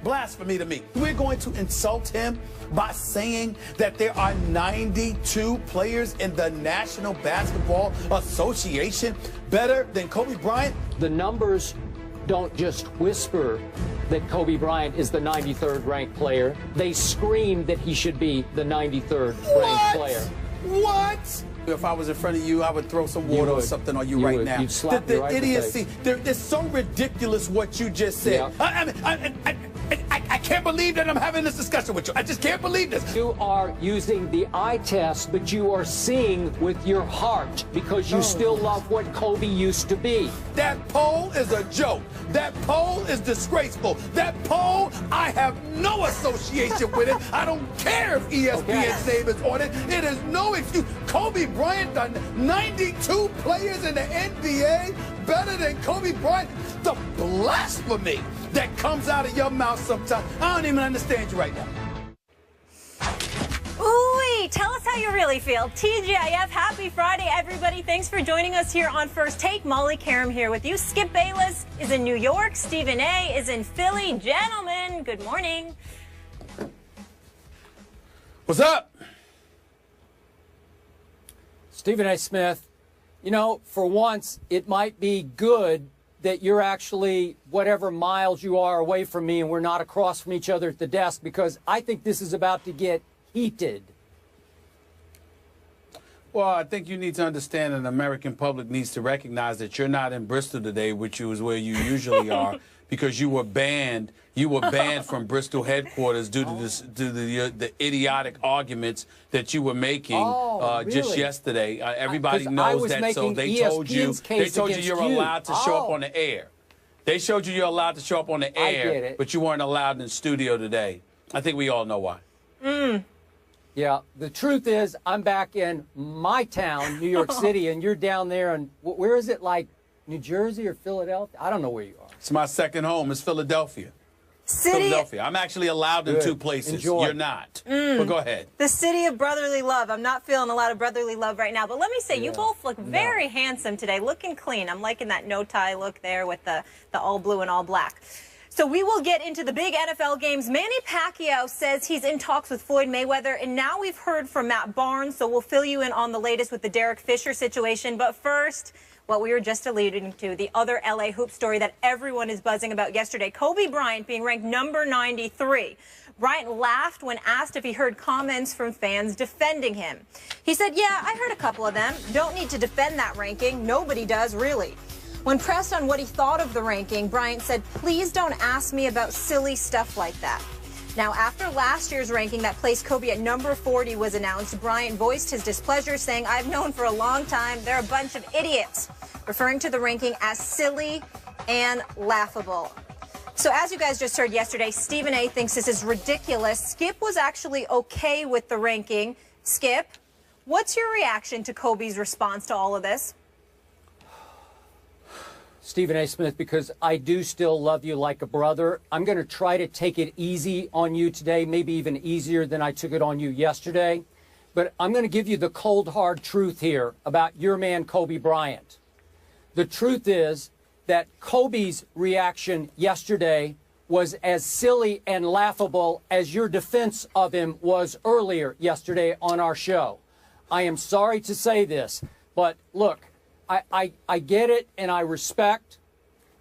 blasphemy to me. We're going to insult him by saying that there are 92 players in the National Basketball Association better than Kobe Bryant? The numbers don't just whisper that Kobe Bryant is the 93rd ranked player. They scream that he should be the 93rd ranked player. What? If I was in front of you, I would throw some water or something on you right now. You'd slap me right in the face. The idiocy, it's so ridiculous what you just said. Yeah. I can't believe that I'm having this discussion with you. I just can't believe this. You are using the eye test, but you are seeing with your heart because you still love what Kobe used to be. That poll is a joke. That poll is disgraceful. That poll, I have no association with it. I don't care if ESPN's name is on it. It is no excuse. Kobe Bryant done 92 players in the NBA better than Kobe Bryant. The blasphemy that comes out of your mouth sometimes. I don't even understand you right now. Ooh, tell us how you really feel. TGIF, happy Friday, everybody. Thanks for joining us here on First Take. Molly Karam here with you. Skip Bayless is in New York. Stephen A. is in Philly. Gentlemen, good morning. What's up? Stephen A. Smith, you know, for once, it might be good that you're actually whatever miles you are away from me and we're not across from each other at the desk, because I think this is about to get heated. Well, I think you need to understand, and the American public needs to recognize that you're not in Bristol today, which is where you usually are, because you were banned. You were banned from Bristol headquarters due to this, the idiotic arguments that you were making just yesterday. Everybody knows that, so they told you you're allowed to show up on the air. They showed you you're allowed to show up on the air, but you weren't allowed in the studio today. I think we all know why. Yeah, the truth is, I'm back in my town, New York City, and you're down there, and where is it, like New Jersey or Philadelphia? I don't know where you are. It's my second home. It's Philadelphia. Philadelphia. I'm actually allowed in two places. Enjoy. You're not. But go ahead. The city of brotherly love. I'm not feeling a lot of brotherly love right now. But let me say, you both look very handsome today, looking clean. I'm liking that no-tie look there with the all blue and all black. So we will get into the big NFL games. Manny Pacquiao says he's in talks with Floyd Mayweather. And now we've heard from Matt Barnes. So we'll fill you in on the latest with the Derek Fisher situation. But first, what we were just alluding to, the other LA hoop story that everyone is buzzing about yesterday, Kobe Bryant being ranked number 93. Bryant laughed when asked if he heard comments from fans defending him. He said, yeah, I heard a couple of them. Don't need to defend that ranking. Nobody does, really. When pressed on what he thought of the ranking, Bryant said, please don't ask me about silly stuff like that. Now, after last year's ranking that placed Kobe at number 40 was announced, Bryant voiced his displeasure, saying, I've known for a long time they're a bunch of idiots, referring to the ranking as silly and laughable. So as you guys just heard yesterday, Stephen A. thinks this is ridiculous. Skip was actually okay with the ranking. Skip, what's your reaction to Kobe's response to all of this? Stephen A. Smith, because I do still love you like a brother. I'm going to try to take it easy on you today, maybe even easier than I took it on you yesterday. But I'm going to give you the cold, hard truth here about your man, Kobe Bryant. The truth is that Kobe's reaction yesterday was as silly and laughable as your defense of him was earlier yesterday on our show. I am sorry to say this, but look, I get it, and I respect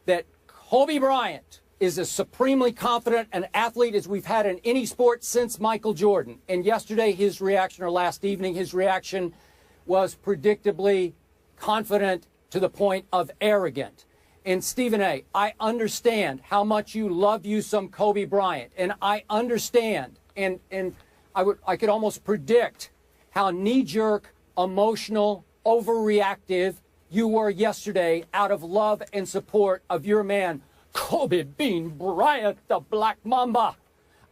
that Kobe Bryant is as supremely confident an athlete as we've had in any sport since Michael Jordan. And yesterday, his reaction, or last evening, his reaction was predictably confident to the point of arrogant. And Stephen A., I understand how much you love you some Kobe Bryant, and I understand, and I could almost predict how knee-jerk, emotional, overreactive you were yesterday out of love and support of your man, Kobe Bean Bryant, the Black Mamba.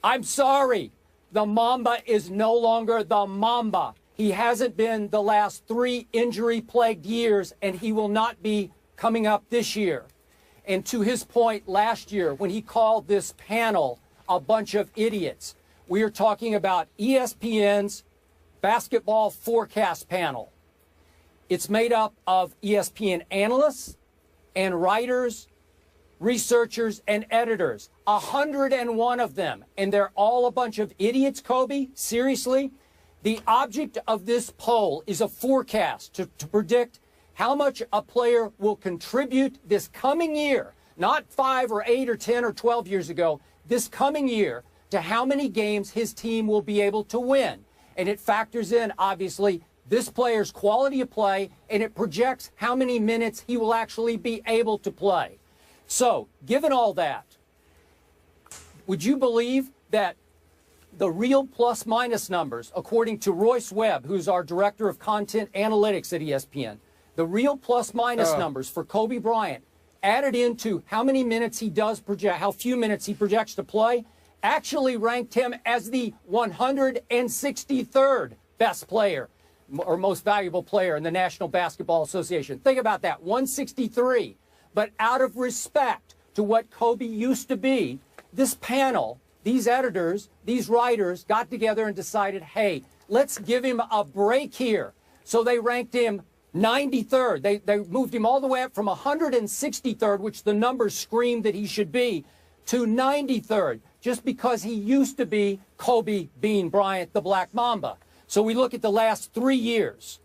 I'm sorry. The Mamba is no longer the Mamba. He hasn't been the last 3 injury-plagued years, and he will not be coming up this year. And to his point last year, when he called this panel a bunch of idiots, we are talking about ESPN's basketball forecast panel. It's made up of ESPN analysts and writers, researchers, and editors. 101 of them. And they're all a bunch of idiots, Kobe. Seriously? The object of this poll is a forecast to predict how much a player will contribute this coming year, not 5 or 8 or 10 or 12 years ago, this coming year, to how many games his team will be able to win. And it factors in, obviously, this player's quality of play, and it projects how many minutes he will actually be able to play. So, given all that, would you believe that the real plus-minus numbers, according to Royce Webb, who's our Director of Content Analytics at ESPN, the real plus-minus numbers for Kobe Bryant, added into how many minutes he does project, how few minutes he projects to play, actually ranked him as the 163rd best player or most valuable player in the National Basketball Association. Think about that, 163. But out of respect to what Kobe used to be, this panel, these editors, these writers got together and decided, hey, let's give him a break here. So they ranked him 93rd. They moved him all the way up from 163rd, which the numbers screamed that he should be, to 93rd, just because he used to be Kobe Bean Bryant, the Black Mamba. So we look at the last 3 years,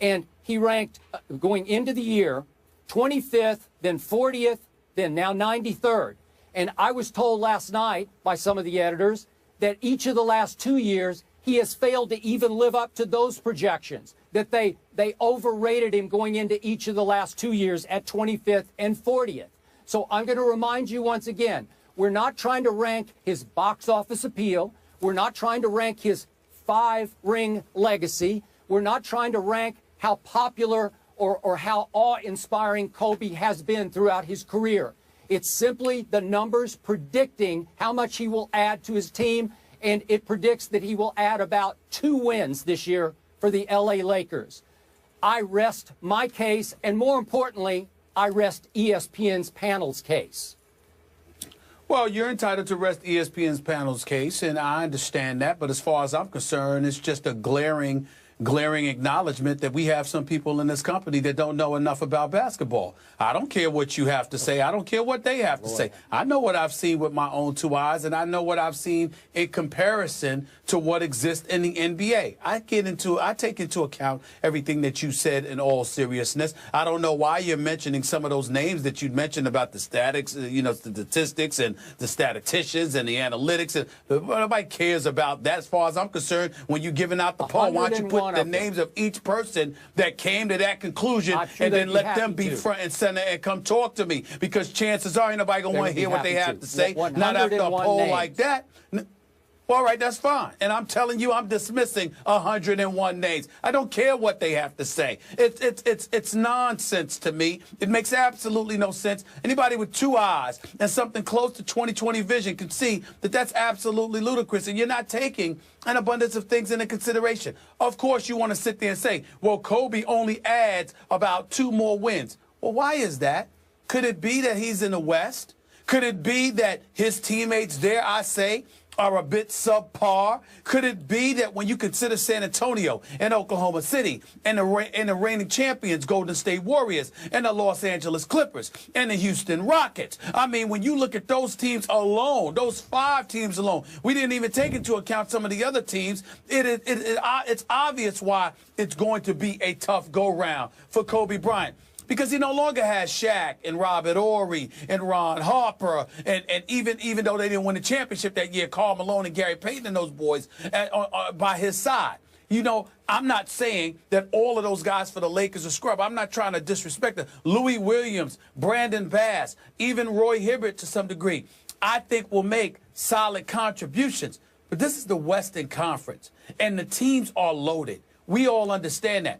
and he ranked, going into the year, 25th, then 40th, then now 93rd. And I was told last night by some of the editors that each of the last 2 years, he has failed to even live up to those projections, that they overrated him going into each of the last 2 years at 25th and 40th. So I'm going to remind you once again, we're not trying to rank his box office appeal. We're not trying to rank his 5-ring legacy. We're not trying to rank how popular or how awe-inspiring Kobe has been throughout his career. It's simply the numbers predicting how much he will add to his team, and it predicts that he will add about 2 wins this year for the LA Lakers. I rest my case, and more importantly, I rest ESPN's panel's case. Well, you're entitled to rest ESPN's panel's case, and I understand that. But as far as I'm concerned, it's just a glaring acknowledgement that we have some people in this company that don't know enough about basketball. I don't care what you have to say. I don't care what they have to say. I know what I've seen with my own 2 eyes, and I know what I've seen in comparison to what exists in the NBA. I take into account everything that you said in all seriousness. I don't know why you're mentioning some of those names that you mentioned about the statics, the statistics and the statisticians and the analytics. And nobody cares about that as far as I'm concerned. When you're giving out the poll, why don't you put the names of each person that came to that conclusion and then let them be front and center and come talk to me, because chances are ain't nobody going to want to hear what they have to say, not after a poll like that. All right, that's fine. And I'm telling you, I'm dismissing 101 names. I don't care what they have to say. It's nonsense to me. It makes absolutely no sense. Anybody with 2 eyes and something close to 20/20 vision can see that that's absolutely ludicrous, and you're not taking an abundance of things into consideration. Of course, you want to sit there and say, well, Kobe only adds about 2 more wins. Well, why is that? Could it be that he's in the West? Could it be that his teammates, dare I say, are a bit subpar? Could it be that when you consider San Antonio and Oklahoma City and the reigning champions, Golden State Warriors, and the Los Angeles Clippers and the Houston Rockets, I mean, when you look at those teams alone, those 5 teams alone, we didn't even take into account some of the other teams, it's obvious why it's going to be a tough go-round for Kobe Bryant. Because he no longer has Shaq and Robert Horry and Ron Harper, and even though they didn't win the championship that year, Karl Malone and Gary Payton and those boys by his side. You know, I'm not saying that all of those guys for the Lakers are scrub. I'm not trying to disrespect them. Louis Williams, Brandon Bass, even Roy Hibbert to some degree, I think will make solid contributions. But this is the Western Conference, and the teams are loaded. We all understand that.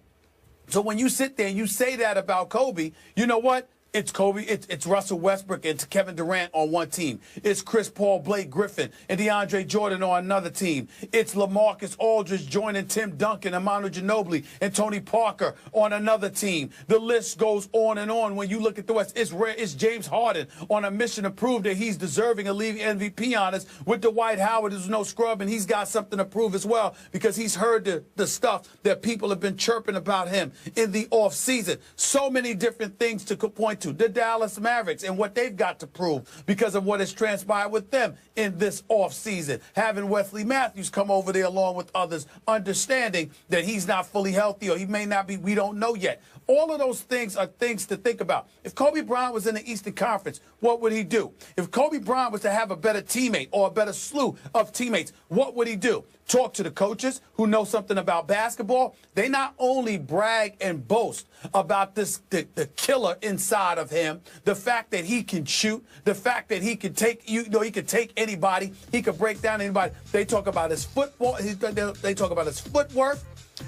So when you sit there and you say that about Kobe, you know what? It's Kobe, it's Russell Westbrook, it's Kevin Durant on one team. It's Chris Paul, Blake Griffin, and DeAndre Jordan on another team. It's LaMarcus Aldridge joining Tim Duncan, Manu Ginobili, and Tony Parker on another team. The list goes on and on. When you look at the West, it's James Harden on a mission to prove that he's deserving of league MVP honors with Dwight Howard, who's no scrub, and he's got something to prove as well because he's heard the stuff that people have been chirping about him in the offseason. So many different things to point to, the Dallas Mavericks, and what they've got to prove because of what has transpired with them in this offseason. Having Wesley Matthews come over there along with others, understanding that he's not fully healthy or he may not be, we don't know yet. All of those things are things to think about. If Kobe Bryant was in the Eastern Conference, what would he do? If Kobe Bryant was to have a better teammate or a better slew of teammates, what would he do? Talk to the coaches who know something about basketball. They not only brag and boast about this, the killer inside of him, the fact that he can shoot, the fact that he can take, he could take anybody, he could break down anybody. They talk about his football, they talk about his footwork,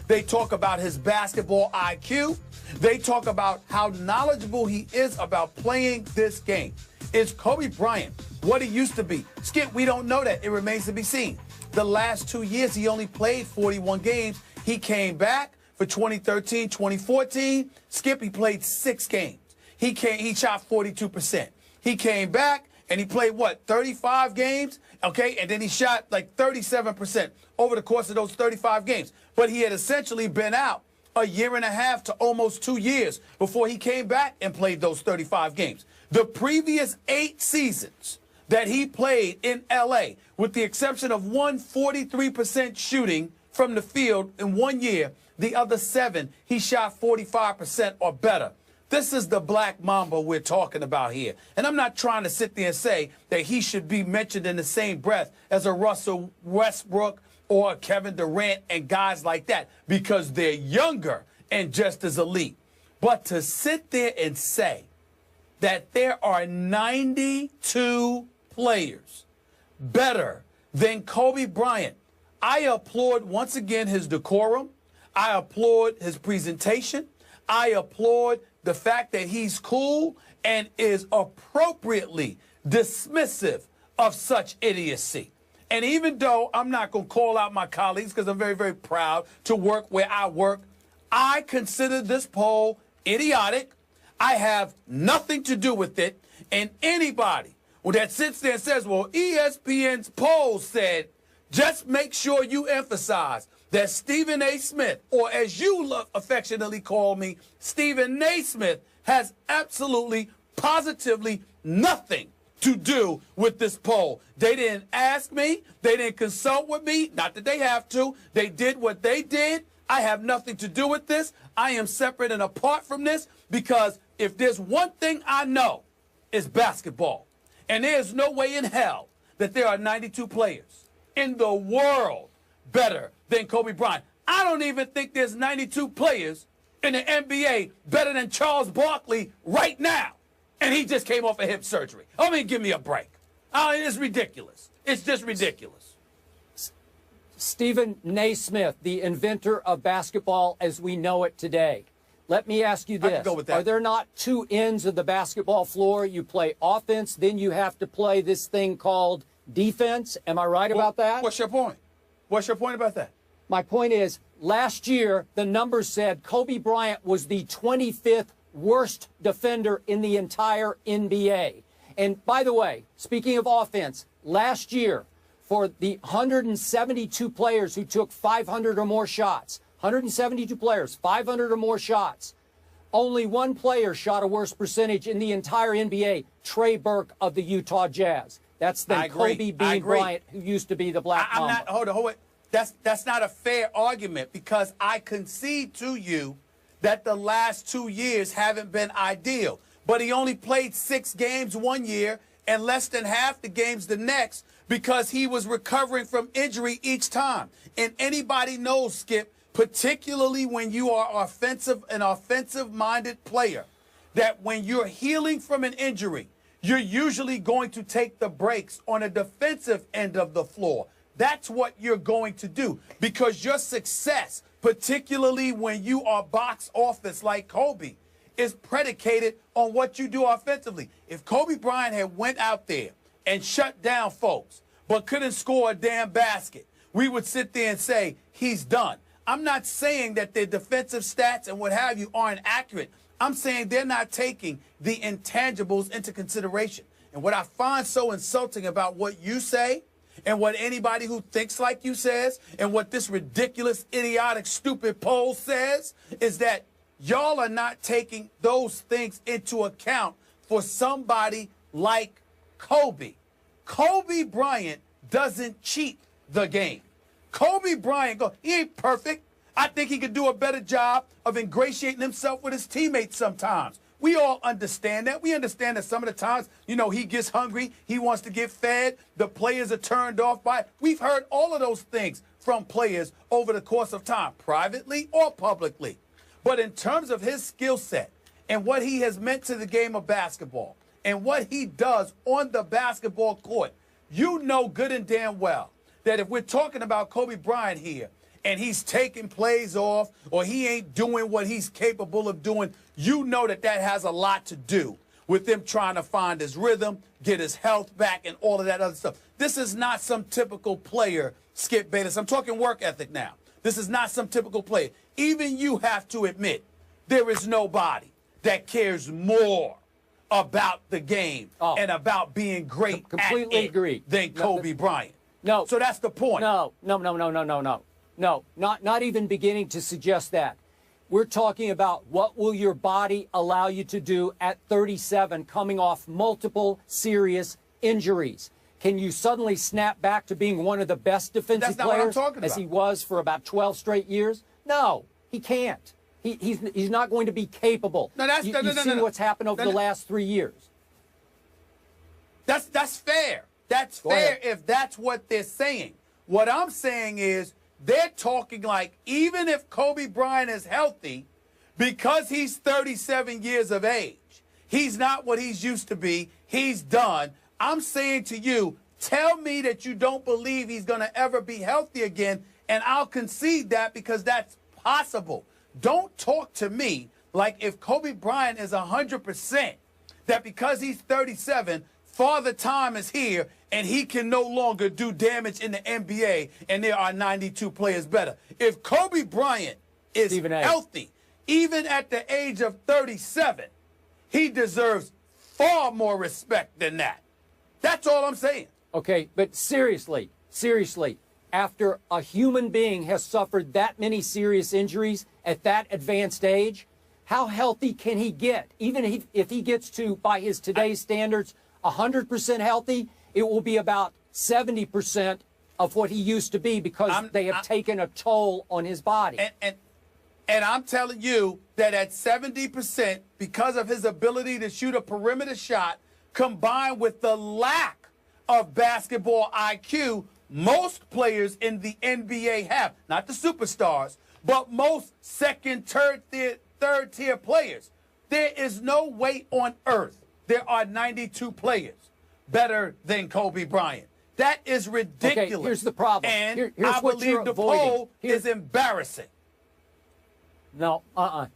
they talk about his basketball IQ, they talk about how knowledgeable he is about playing this game. Is Kobe Bryant what he used to be? Skip, we don't know that. It remains to be seen. The last 2 years, he only played 41 games. He came back for 2013, 2014. Skip, he played 6 games. He shot 42%. He came back and he played, what, 35 games? Okay, and then he shot like 37% over the course of those 35 games. But he had essentially been out a year and a half to almost 2 years before he came back and played those 35 games. The previous 8 seasons that he played in L.A., with the exception of 143% shooting from the field in 1 year, the other 7, he shot 45% or better. This is the Black Mamba we're talking about here. And I'm not trying to sit there and say that he should be mentioned in the same breath as a Russell Westbrook or a Kevin Durant and guys like that, because they're younger and just as elite. But to sit there and say that there are 92 players better than Kobe Bryant, I applaud once again his decorum. I applaud his presentation. I applaud the fact that he's cool and is appropriately dismissive of such idiocy. And even though I'm not going to call out my colleagues because I'm very, very proud to work where I work, I consider this poll idiotic. I have nothing to do with it. And anybody that sits there and says, well, ESPN's poll said, just make sure you emphasize that Stephen A. Smith, or as you affectionately call me, Stephen Naismith, has absolutely, positively nothing to do with this poll. They didn't ask me. They didn't consult with me. Not that they have to. They did what they did. I have nothing to do with this. I am separate and apart from this, because if there's one thing I know, it's basketball. And there's no way in hell that there are 92 players in the world better than Kobe Bryant. I don't even think there's 92 players in the NBA better than Charles Barkley right now. And he just came off of hip surgery. I mean, give me a break. It's ridiculous. It's just ridiculous. Stephen Naismith, the inventor of basketball as we know it today. Let me ask you this. I can go with that. Are there not 2 ends of the basketball floor? You play offense, then you have to play this thing called defense. Am I right about that? What's your point? What's your point about that? My point is, last year, the numbers said Kobe Bryant was the 25th worst defender in the entire NBA. And by the way, speaking of offense, last year, for the 172 players who took 500 or more shots, 172 players, 500 or more shots, only 1 player shot a worse percentage in the entire NBA, Trey Burke of the Utah Jazz. That's the Kobe Bean Bryant, who used to be the Black Mamba. Hold on. That's not a fair argument, because I concede to you that the last 2 years haven't been ideal. But he only played 6 games 1 year and less than half the games the next, because he was recovering from injury each time. And anybody knows, Skip, particularly when you are an offensive-minded player, that when you're healing from an injury, you're usually going to take the breaks on a defensive end of the floor. That's what you're going to do, because your success, particularly when you are box office like Kobe, is predicated on what you do offensively. If Kobe Bryant had went out there and shut down folks but couldn't score a damn basket, we would sit there and say he's done. I'm not saying that their defensive stats and what have you aren't accurate. I'm saying they're not taking the intangibles into consideration. And what I find so insulting about what you say and what anybody who thinks like you says and what this ridiculous, idiotic, stupid poll says is that y'all are not taking those things into account for somebody like Kobe. Kobe Bryant doesn't cheat the game. Kobe Bryant, he ain't perfect. I think he could do a better job of ingratiating himself with his teammates sometimes. We all understand that. We understand that some of the times, he gets hungry. He wants to get fed. The players are turned off by it. We've heard all of those things from players over the course of time, privately or publicly. But in terms of his skill set and what he has meant to the game of basketball and what he does on the basketball court, you know good and damn well that if we're talking about Kobe Bryant here, and he's taking plays off, or he ain't doing what he's capable of doing, you know that has a lot to do with him trying to find his rhythm, get his health back, and all of that other stuff. This is not some typical player, Skip Bayless. I'm talking work ethic now. This is not some typical player. Even you have to admit there is nobody that cares more about the game and about being great completely at it agree. Than Kobe Bryant. No. So that's the point. No, not even beginning to suggest that. We're talking about what will your body allow you to do at 37, coming off multiple serious injuries. Can you suddenly snap back to being one of the best defensive players as he was for about 12 straight years? No, he can't. He's not going to be capable. You've seen what's happened over the last 3 years. That's fair. That's fair if that's what they're saying. What I'm saying is they're talking like even if Kobe Bryant is healthy, because he's 37 years of age, he's not what he's used to be. He's done. I'm saying to you, tell me that you don't believe he's going to ever be healthy again, and I'll concede that because that's possible. Don't talk to me like if Kobe Bryant is 100%, that because he's 37, Father Time is here, and he can no longer do damage in the NBA, and there are 92 players better. If Kobe Bryant is healthy, even at the age of 37, he deserves far more respect than that. That's all I'm saying. Okay, but seriously, after a human being has suffered that many serious injuries at that advanced age, how healthy can he get? Even if he gets to, by his today's standards, 100% healthy, it will be about 70% of what he used to be because they have taken a toll on his body. And I'm telling you that at 70%, because of his ability to shoot a perimeter shot, combined with the lack of basketball IQ, most players in the NBA have, not the superstars, but most second, third tier players. There is no way on earth there are 92 players better than Kobe Bryant. That is ridiculous. Okay, here's the problem. And here's I what believe the poll is embarrassing. No,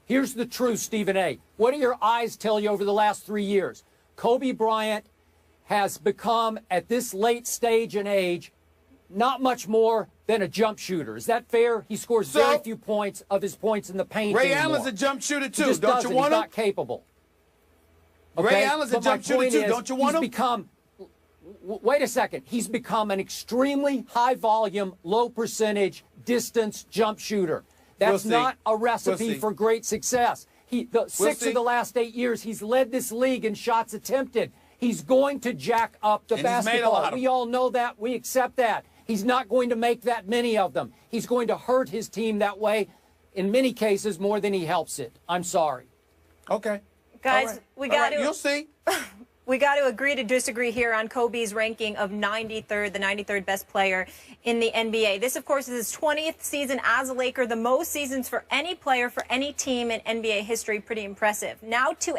Here's the truth, Stephen A. What do your eyes tell you over the last 3 years? Kobe Bryant has become, at this late stage and age, not much more than a jump shooter. Is that fair? He scores very few points of his points in the paint Ray anymore. Allen's a jump shooter, too. Don't you want him? He's not capable. Okay? Ray Allen's a jump shooter, too. Don't you want him? Wait a second. He's become an extremely high-volume, low-percentage distance jump shooter. That's not a recipe for great success. Six of the last 8 years, he's led this league in shots attempted. He's going to jack up the basketball. We all know that. We accept that. He's not going to make that many of them. He's going to hurt his team that way, in many cases, more than he helps it. I'm sorry. Okay. Guys, we got to... You'll see. We got to agree to disagree here on Kobe's ranking of 93rd, the 93rd best player in the NBA. This, of course, is his 20th season as a Laker, the most seasons for any player for any team in NBA history. Pretty impressive. Now to